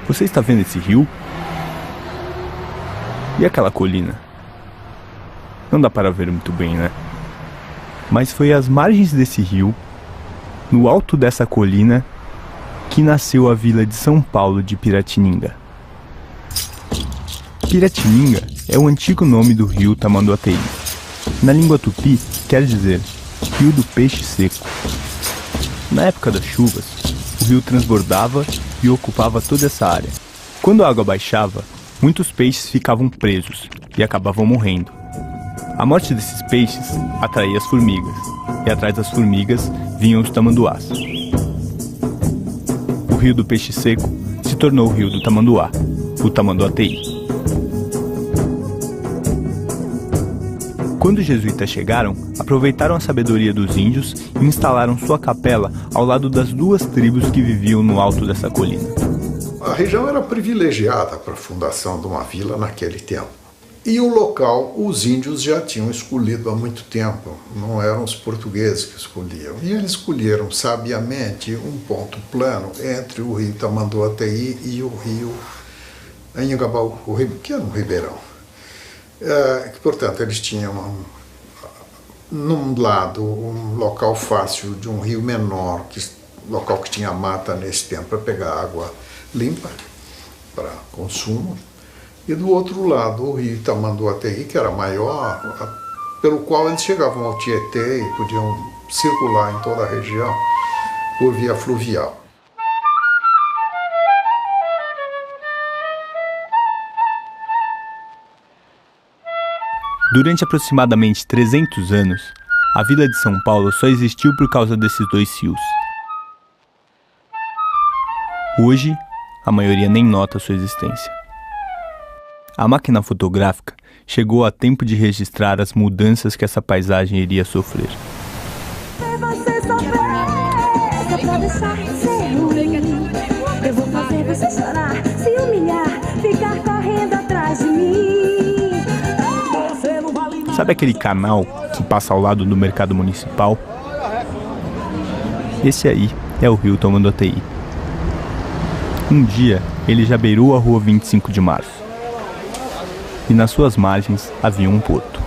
Você está vendo esse rio? E aquela colina? Não dá para ver muito bem, né? Mas foi às margens desse rio, no alto dessa colina, que nasceu a vila de São Paulo de Piratininga. Piratininga é o antigo nome do rio Tamanduateí. Na língua tupi, quer dizer rio do peixe seco. Na época das chuvas, o rio transbordava e ocupava toda essa área. Quando a água baixava, muitos peixes ficavam presos e acabavam morrendo. A morte desses peixes atraía as formigas, e atrás das formigas vinham os tamanduás. O rio do peixe seco se tornou o rio do tamanduá, o Tamanduateí. Quando os jesuítas chegaram, aproveitaram a sabedoria dos índios e instalaram sua capela ao lado das duas tribos que viviam no alto dessa colina. A região era privilegiada para a fundação de uma vila naquele tempo. E o local, os índios já tinham escolhido há muito tempo, não eram os portugueses que escolhiam. E eles escolheram sabiamente um ponto plano entre o rio Tamanduateí e o rio Anhangabaú, que era um ribeirão. Portanto, eles tinham, num lado, um local fácil de um rio menor, local que tinha mata nesse tempo para pegar água limpa para consumo, e do outro lado o rio Tamanduateí, que era maior, pelo qual eles chegavam ao Tietê e podiam circular em toda a região por via fluvial. Durante aproximadamente 300 anos, a vila de São Paulo só existiu por causa desses dois rios. Hoje, a maioria nem nota sua existência. A máquina fotográfica chegou a tempo de registrar as mudanças que essa paisagem iria sofrer. Eu vou fazer você chorar, se humilhar, ficar correndo atrás de mim. Sabe aquele canal que passa ao lado do mercado municipal? Esse aí é o rio Tamanduateí. Um dia, ele já beirou a rua 25 de março. E nas suas margens havia um porto.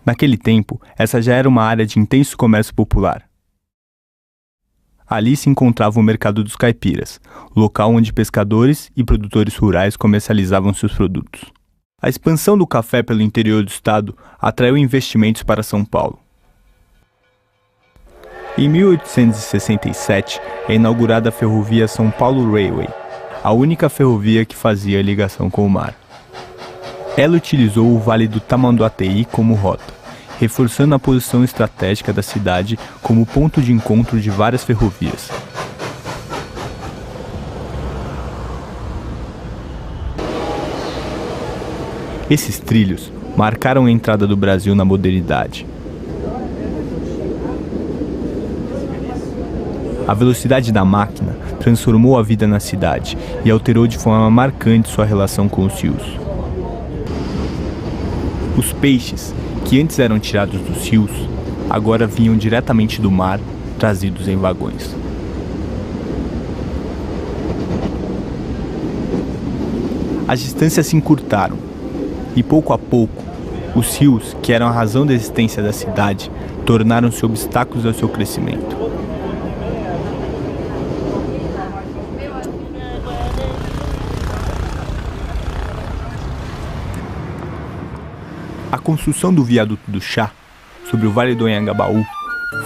Naquele tempo, essa já era uma área de intenso comércio popular. Ali se encontrava o Mercado dos Caipiras, local onde pescadores e produtores rurais comercializavam seus produtos. A expansão do café pelo interior do estado atraiu investimentos para São Paulo. Em 1867 é inaugurada a ferrovia São Paulo Railway, a única ferrovia que fazia ligação com o mar. Ela utilizou o Vale do Tamanduateí como rota, reforçando a posição estratégica da cidade como ponto de encontro de várias ferrovias. Esses trilhos marcaram a entrada do Brasil na modernidade. A velocidade da máquina transformou a vida na cidade e alterou de forma marcante sua relação com os rios. Os peixes, que antes eram tirados dos rios, agora vinham diretamente do mar, trazidos em vagões. As distâncias se encurtaram e, pouco a pouco, Os rios, que eram a razão da existência da cidade, tornaram-se obstáculos ao seu crescimento. A construção do viaduto do Chá, sobre o Vale do Anhangabaú,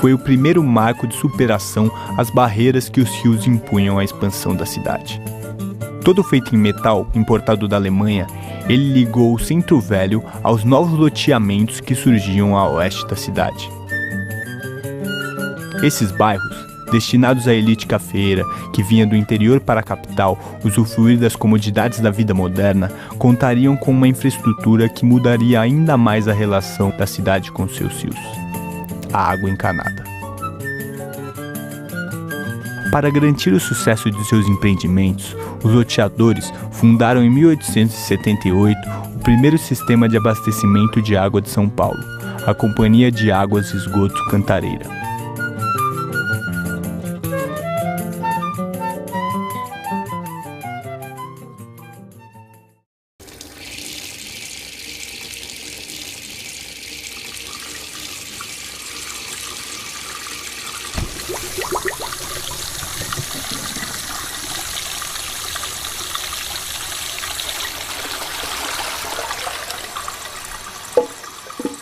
foi o primeiro marco de superação às barreiras que os rios impunham à expansão da cidade. Todo feito em metal, importado da Alemanha, ele ligou o Centro Velho aos novos loteamentos que surgiam a oeste da cidade. Esses bairros, destinados à elite cafeeira que vinha do interior para a capital usufruir das comodidades da vida moderna, contariam com uma infraestrutura que mudaria ainda mais a relação da cidade com seus rios: a água encanada. Para garantir o sucesso de seus empreendimentos, os loteadores fundaram em 1878 o primeiro sistema de abastecimento de água de São Paulo, a Companhia de Águas e Esgotos Cantareira.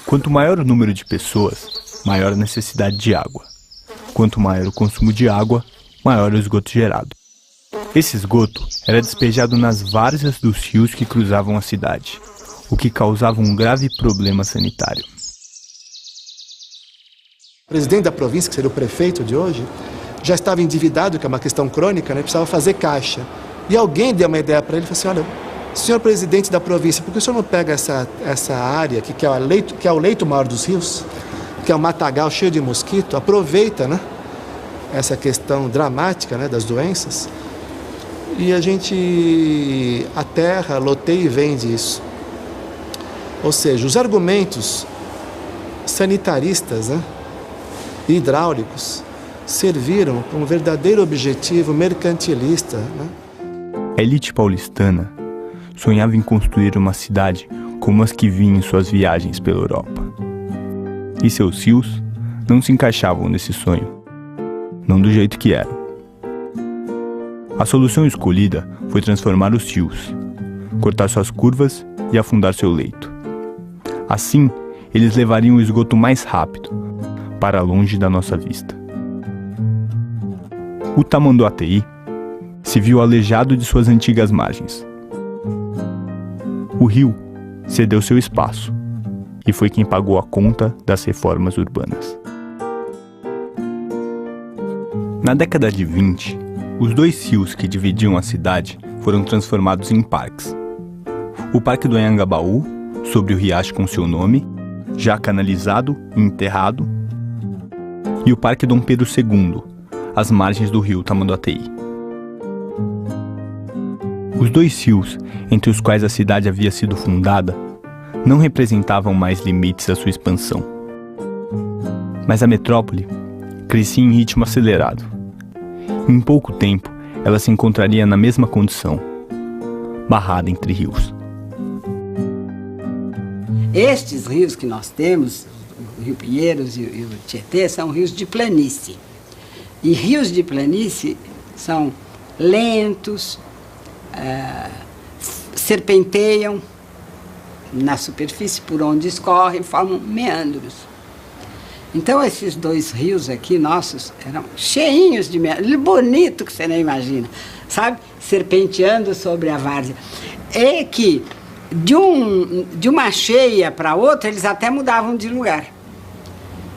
Quanto maior o número de pessoas, maior a necessidade de água. Quanto maior o consumo de água, maior o esgoto gerado. Esse esgoto era despejado nas várzeas dos rios que cruzavam a cidade, o que causava um grave problema sanitário. O presidente da província, que seria o prefeito de hoje, já estava endividado, que é uma questão crônica, né? Precisava fazer caixa. E alguém deu uma ideia para ele e falou assim: olha, senhor presidente da província, por que o senhor não pega essa área que é o leito maior dos rios, que é um matagal cheio de mosquito, aproveita, né, essa questão dramática, né, das doenças, e a gente aterra, loteia e vende isso. Ou seja, os argumentos sanitaristas, né, e hidráulicos serviram para um verdadeiro objetivo mercantilista, né? A elite paulistana sonhava em construir uma cidade como as que vinham em suas viagens pela Europa. E seus rios não se encaixavam nesse sonho, não do jeito que eram. A solução escolhida foi transformar os rios, cortar suas curvas e afundar seu leito. Assim, eles levariam o esgoto mais rápido, para longe da nossa vista. O Tamanduateí se viu aleijado de suas antigas margens. O rio cedeu seu espaço e foi quem pagou a conta das reformas urbanas. Na década de 20, os dois rios que dividiam a cidade foram transformados em parques. O Parque do Anhangabaú, sobre o riacho com seu nome, já canalizado e enterrado, e o Parque Dom Pedro II, às margens do rio Tamanduateí. Os dois rios, entre os quais a cidade havia sido fundada, não representavam mais limites à sua expansão. Mas a metrópole crescia em ritmo acelerado. Em pouco tempo, ela se encontraria na mesma condição, barrada entre rios. Estes rios que nós temos, o Rio Pinheiros e o Tietê, são rios de planície. E rios de planície são lentos, serpenteiam na superfície por onde escorrem, formam meandros. Então esses dois rios aqui nossos eram cheinhos de meandros, bonito que você nem imagina, sabe? Serpenteando sobre a várzea. E que de uma cheia para outra eles até mudavam de lugar.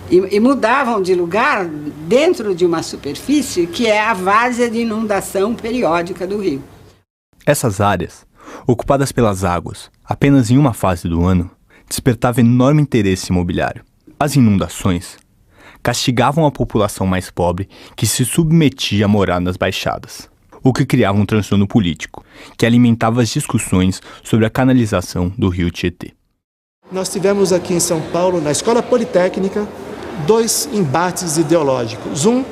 E mudavam de lugar dentro de uma superfície que é a várzea de inundação periódica do rio. Essas áreas, ocupadas pelas águas apenas em uma fase do ano, despertavam enorme interesse imobiliário. As inundações castigavam a população mais pobre que se submetia a morar nas baixadas, o que criava um transtorno político, que alimentava as discussões sobre a canalização do rio Tietê. Nós tivemos aqui em São Paulo, na Escola Politécnica, dois embates ideológicos. Um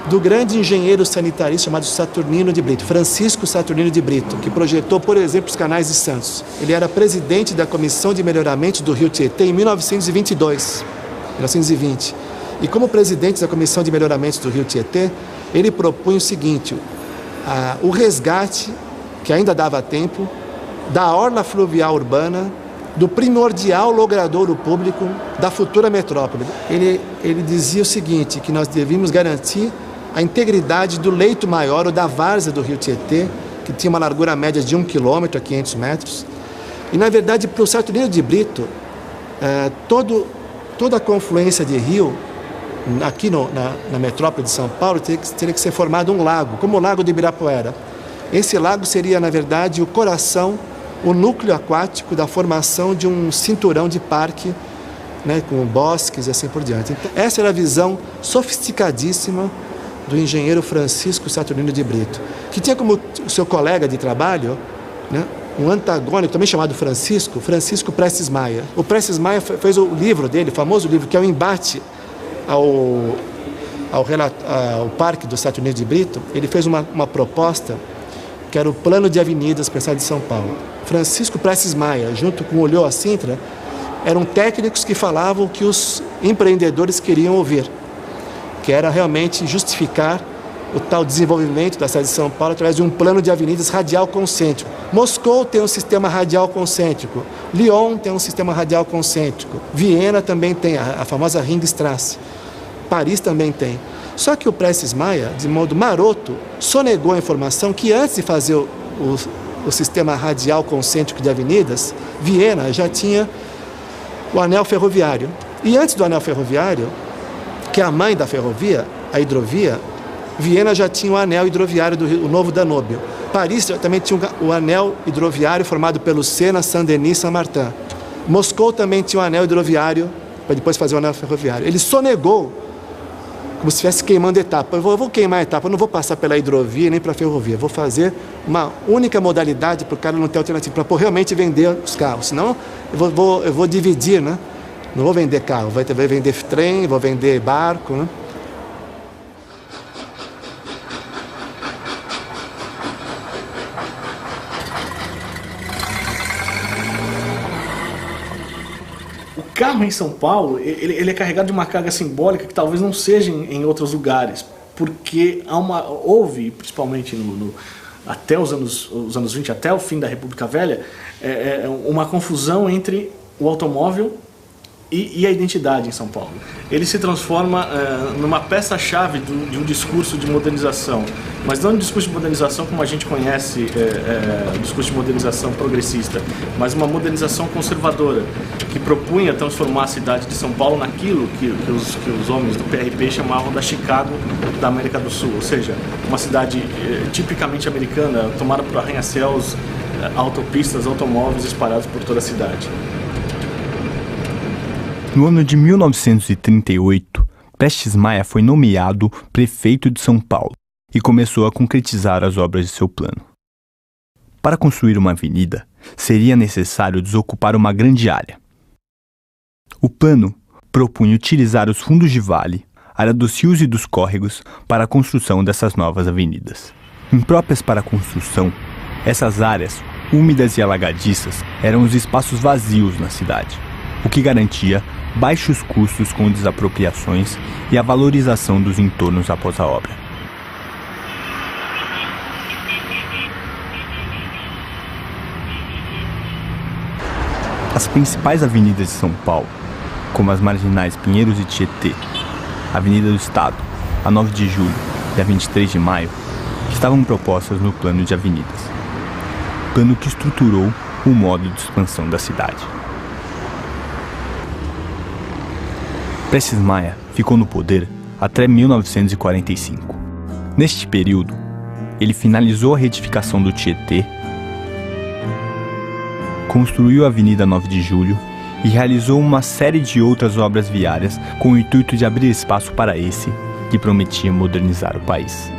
do grande engenheiro sanitarista chamado Saturnino de Brito, Francisco Saturnino de Brito, que projetou, por exemplo, os canais de Santos. Ele era presidente da Comissão de Melhoramento do Rio Tietê em 1922, 1920. E como presidente da Comissão de Melhoramento do Rio Tietê, ele propunha o seguinte, o resgate, que ainda dava tempo, da orla fluvial urbana, do primordial logradouro público da futura metrópole. Ele dizia o seguinte, que nós devíamos garantir a integridade do leito maior, ou da várzea do Rio Tietê, que tinha uma largura média de 1 quilômetro a 500 metros. E, na verdade, para o Saturnino de Brito, toda a confluência de rio, aqui na metrópole de São Paulo, teria que ser formado um lago, como o Lago de Ibirapuera. Esse lago seria, na verdade, o coração, o núcleo aquático da formação de um cinturão de parque, né, com bosques e assim por diante. Então, essa era a visão sofisticadíssima do engenheiro Francisco Saturnino de Brito, que tinha como seu colega de trabalho, né, um antagônico, também chamado Francisco Prestes Maia. O Prestes Maia fez o livro dele, o famoso livro, que é o embate ao Parque do Saturnino de Brito. Ele fez uma proposta que era o plano de avenidas para a cidade de São Paulo. Francisco Prestes Maia, junto com Ulloa Sintra, eram técnicos que falavam o que os empreendedores queriam ouvir, que era realmente justificar o tal desenvolvimento da cidade de São Paulo através de um plano de avenidas radial concêntrico. Moscou tem um sistema radial concêntrico, Lyon tem um sistema radial concêntrico, Viena também tem a famosa Ringstrasse, Paris também tem. Só que o Prestes Maia, de modo maroto, sonegou a informação que antes de fazer o sistema radial concêntrico de avenidas, Viena já tinha o anel ferroviário. E antes do anel ferroviário, que é a mãe da ferrovia, a hidrovia, Viena já tinha o anel hidroviário do Novo Danúbio. Paris também tinha o anel hidroviário formado pelo Sena, Saint-Denis e Saint-Martin. Moscou também tinha o anel hidroviário, para depois fazer o anel ferroviário. Ele sonegou, como se estivesse queimando etapa. Eu vou queimar a etapa, eu não vou passar pela hidrovia nem pela ferrovia. Vou fazer uma única modalidade para o cara não ter alternativa, para realmente vender os carros. Senão eu vou dividir, né? Não vou vender carro, vou vender trem, vou vender barco, né? O carro em São Paulo, ele é carregado de uma carga simbólica que talvez não seja em outros lugares, porque houve, principalmente até os anos 20, até o fim da República Velha, uma confusão entre o automóvel e a identidade em São Paulo. Ele se transforma numa peça-chave de um discurso de modernização, mas não um discurso de modernização como a gente conhece, um discurso de modernização progressista, mas uma modernização conservadora, que propunha transformar a cidade de São Paulo naquilo que os homens do PRP chamavam da Chicago da América do Sul, ou seja, uma cidade tipicamente americana, tomada por arranha-céus, autopistas, automóveis espalhados por toda a cidade. No ano de 1938, Prestes Maia foi nomeado prefeito de São Paulo e começou a concretizar as obras de seu plano. Para construir uma avenida, seria necessário desocupar uma grande área. O plano propunha utilizar os fundos de vale, área dos rios e dos córregos, para a construção dessas novas avenidas. Impróprias para a construção, essas áreas, úmidas e alagadiças, eram os espaços vazios na cidade, o que garantia baixos custos com desapropriações e a valorização dos entornos após a obra. As principais avenidas de São Paulo, como as marginais Pinheiros e Tietê, a Avenida do Estado, a 9 de Julho e a 23 de Maio, estavam propostas no plano de avenidas, plano que estruturou o modo de expansão da cidade. Prestes Maia ficou no poder até 1945. Neste período, ele finalizou a retificação do Tietê, construiu a Avenida 9 de Julho e realizou uma série de outras obras viárias com o intuito de abrir espaço para esse que prometia modernizar o país,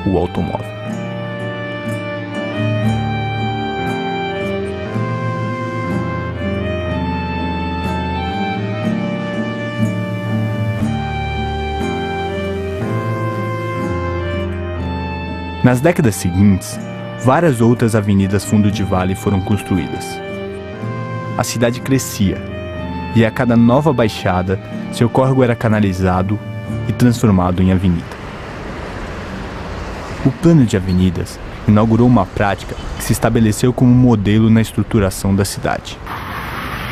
o automóvel. Nas décadas seguintes, várias outras avenidas fundo de vale foram construídas. A cidade crescia, e a cada nova baixada, seu córrego era canalizado e transformado em avenida. O plano de avenidas inaugurou uma prática que se estabeleceu como modelo na estruturação da cidade,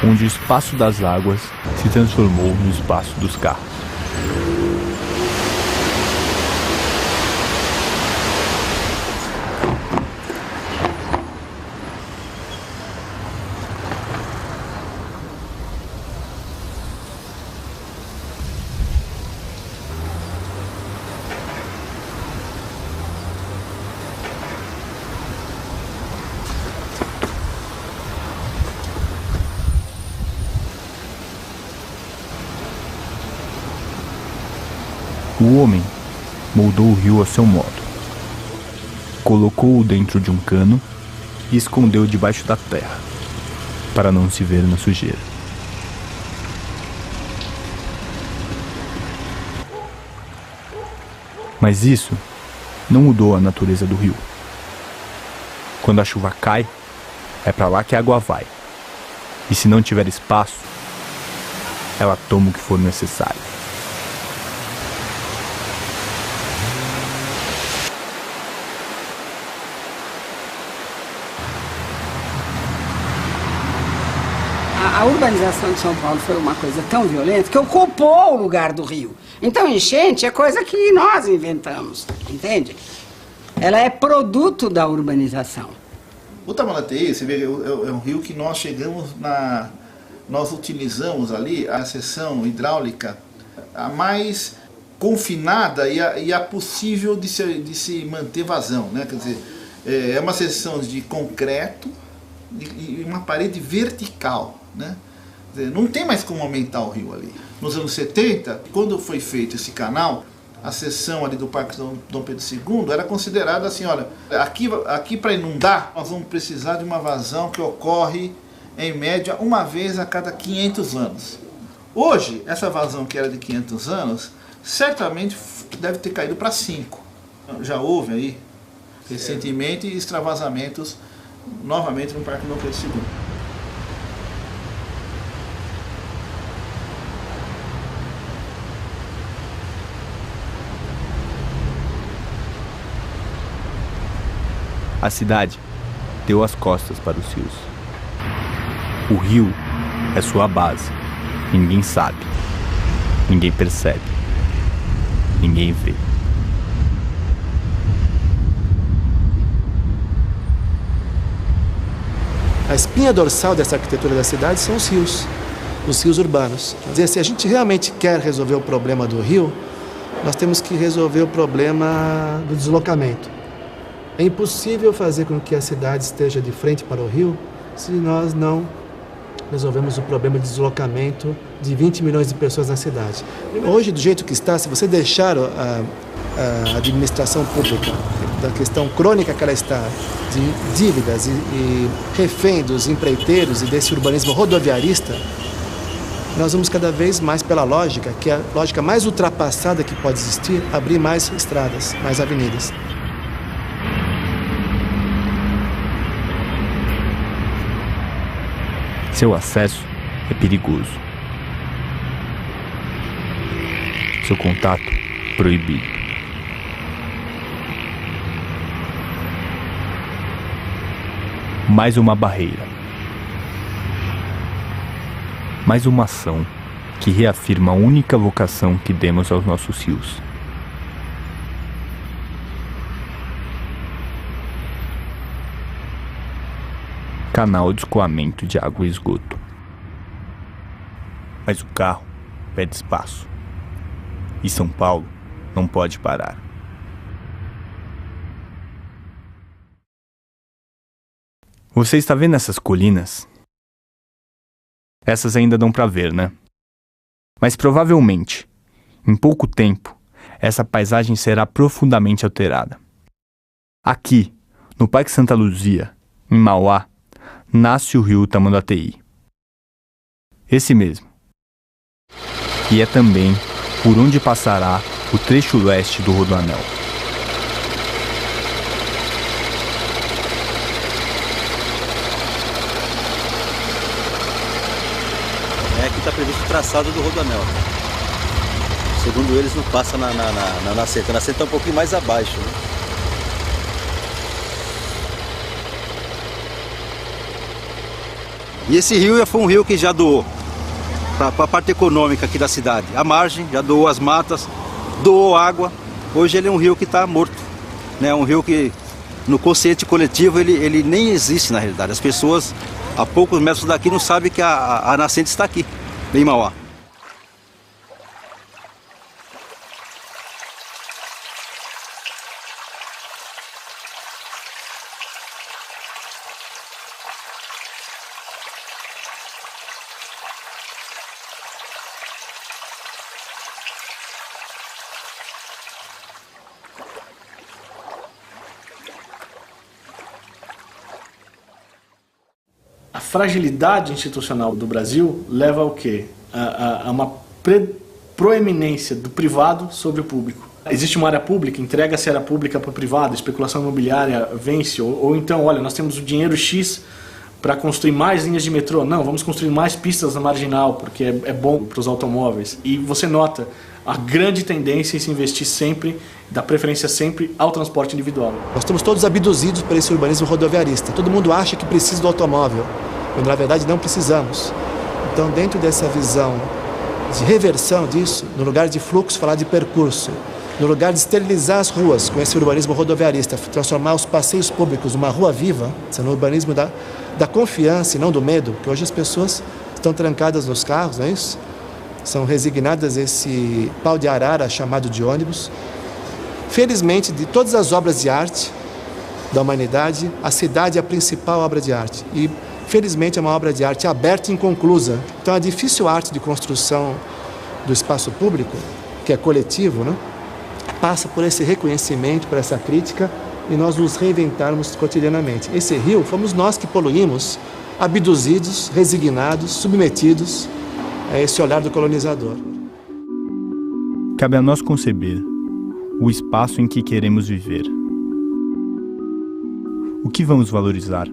onde o espaço das águas se transformou no espaço dos carros. O homem moldou o rio a seu modo. Colocou-o dentro de um cano e escondeu debaixo da terra, para não se ver na sujeira. Mas isso não mudou a natureza do rio. Quando a chuva cai, é para lá que a água vai. E se não tiver espaço, ela toma o que for necessário. A urbanização de São Paulo foi uma coisa tão violenta que ocupou o lugar do rio. Então, enchente é coisa que nós inventamos, entende? Ela é produto da urbanização. O Tamanduateí, você vê, é um rio que nós chegamos nós utilizamos ali a seção hidráulica a mais confinada e a possível de se manter vazão, né? Quer dizer, é uma seção de concreto e uma parede vertical, né? Quer dizer, não tem mais como aumentar o rio ali. Nos anos 70, quando foi feito esse canal, a seção ali do Parque Dom Pedro II era considerada assim, olha, aqui para inundar, nós vamos precisar de uma vazão que ocorre, em média, uma vez a cada 500 anos. Hoje, essa vazão que era de 500 anos, certamente deve ter caído para 5. Já houve aí, recentemente, extravasamentos novamente no Parque Dom Pedro II. A cidade deu as costas para os rios. O rio é sua base. Ninguém sabe. Ninguém percebe. Ninguém vê. A espinha dorsal dessa arquitetura da cidade são os rios urbanos. Quer dizer, se a gente realmente quer resolver o problema do rio, nós temos que resolver o problema do deslocamento. É impossível fazer com que a cidade esteja de frente para o rio se nós não resolvemos o problema de deslocamento de 20 milhões de pessoas na cidade. Hoje, do jeito que está, se você deixar a administração pública, da questão crônica que ela está, de dívidas e refém dos empreiteiros e desse urbanismo rodoviarista, nós vamos cada vez mais pela lógica, que é a lógica mais ultrapassada que pode existir, abrir mais estradas, mais avenidas. Seu acesso é perigoso. Seu contato proibido. Mais uma barreira. Mais uma ação que reafirma a única vocação que demos aos nossos rios. Canal de escoamento de água e esgoto. Mas o carro pede espaço. E São Paulo não pode parar. Você está vendo essas colinas? Essas ainda dão para ver, né? Mas provavelmente, em pouco tempo, essa paisagem será profundamente alterada. Aqui, no Parque Santa Luzia, em Mauá, nasce o rio Tamanduateí. Esse mesmo. E é também por onde passará o trecho leste do Rodoanel. que está previsto o traçado do rodoanel. Segundo eles, não passa na nascente. A nascente está um pouquinho mais abaixo, né? E esse rio foi um rio que já doou para a parte econômica aqui da cidade. A margem já doou as matas, doou água. Hoje ele é um rio que está morto, né? Um rio que no consciente coletivo ele nem existe na realidade. As pessoas a poucos metros daqui não sabem que a nascente está aqui, em Mauá. A fragilidade institucional do Brasil leva ao quê? A uma proeminência do privado sobre o público. Existe uma área pública, entrega-se a área pública para o privado, especulação imobiliária vence, ou então, olha, nós temos o dinheiro X para construir mais linhas de metrô. Não, vamos construir mais pistas na marginal, porque é bom para os automóveis. E você nota a grande tendência em se investir sempre, dar preferência sempre ao transporte individual. Nós estamos todos abduzidos por esse urbanismo rodoviarista. Todo mundo acha que precisa do automóvel, quando na verdade não precisamos. Então, dentro dessa visão de reversão disso, no lugar de fluxo, falar de percurso, no lugar de esterilizar as ruas com esse urbanismo rodoviarista, transformar os passeios públicos numa rua viva, no urbanismo da confiança e não do medo, que hoje as pessoas estão trancadas nos carros, não é isso? São resignadas a esse pau de arara chamado de ônibus. Felizmente, de todas as obras de arte da humanidade, a cidade é a principal obra de arte. E, felizmente, é uma obra de arte aberta e inconclusa. Então, a difícil arte de construção do espaço público, que é coletivo, né, passa por esse reconhecimento, por essa crítica, e nós nos reinventarmos cotidianamente. Esse rio fomos nós que poluímos, abduzidos, resignados, submetidos a esse olhar do colonizador. Cabe a nós conceber o espaço em que queremos viver. O que vamos valorizar?